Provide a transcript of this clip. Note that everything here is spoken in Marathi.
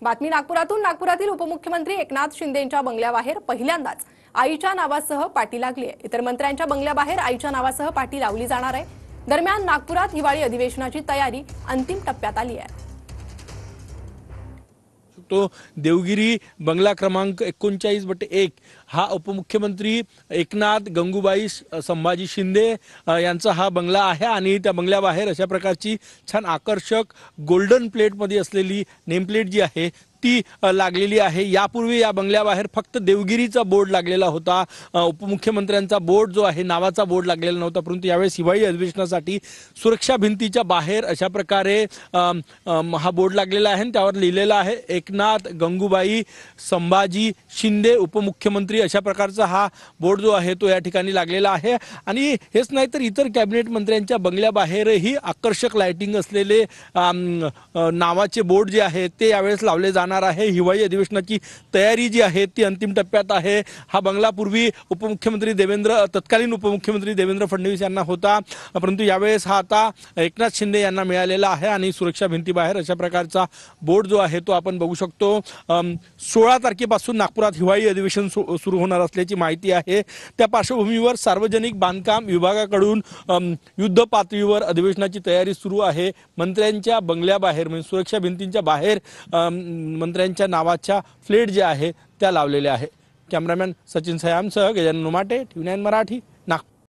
बातमी नागपुरातून। नागपुरातील उपमुख्यमंत्री एकनाथ शिंदेंच्या बंगल्याबाहेर पहिल्यांदाच आईच्या नावासह पाटी लागली आहे। इतर मंत्र्यांच्या बंगल्याबाहेर आईच्या नावासह पाटी लावली जाणार आहे। दरम्यान नागपुरात हिवाळी अधिवेशनाची तयारी अंतिम टप्प्यात आली आहे। तो देवगिरी बंगला क्रमांक 39/1 हा उपमुख्यमंत्री एकनाथ गंगूबाई संभाजी शिंदे यांचा हा बंगला आहे आणि त्या बंगल्याबाहेर अशा प्रकारची छान आकर्षक गोल्डन प्लेटमध्ये असलेली नेम प्लेट जी आहे ती लागलेली आहे। यापूर्वी या बंगल्याबाहेर फक्त देवगिरीचा बोर्ड लागलेला होता, उपमुख्यमंत्र्यांचा बोर्ड जो आहे नावाचा बोर्ड लागलेला नव्हता, परंतु यावेळेस हिवाळी अधिवेशनासाठी सुरक्षा भिंतीच्या बाहेर अशा प्रकारे हा बोर्ड लागलेला आहे आणि त्यावर लिहिलेला आहे एकनाथ गंगूबाई संभाजी शिंदे उपमुख्यमंत्री। अशा प्रकारचा हा बोर्ड जो आहे तो या ठिकाणी लागलेला आहे आणि हेच नाही तर इतर कॅबिनेट मंत्र्यांच्या बंगल्याबाहेरही आकर्षक लाइटिंग असलेले नावाचे बोर्ड जे आहे ते यावेळेस लावले जाणार आहे। हिवाळी अधिवेशनाची तयारी जी आहे ती अंतिम टप्प्यात आहे। हा बंगला पूर्वी तत्कालीन उपमुख्यमंत्री देवेंद्र फडणवीस यांना होता, परंतु यावेळेस हा आता एकनाथ शिंदे यांना मिळालेला आहे आणि सुरक्षा भिंतीबाहेर अशा प्रकारचा बोर्ड जो आहे तो आपण बघू शकतो। 16 तारखेपासून नागपुरात हिवाळी अधिवेशन सुरू होणार असल्याची माहिती आहे। त्या पार्श्वभूमीवर सार्वजनिक बांधकाम विभागाकडून युद्ध पातळीवर अधिवेशनाची तयारी सुरू आहे। मंत्र्यांच्या बंगल्याबाहेर म्हणजे सुरक्षा भिंतींच्या बाहेर मंत्र्यांच्या नावाच्या फ्लेट जे आहे त्या लावलेल्या आहे। कॅमेरामॅन सचिन सयामसह गजानन उमाटे, TV9 मराठी।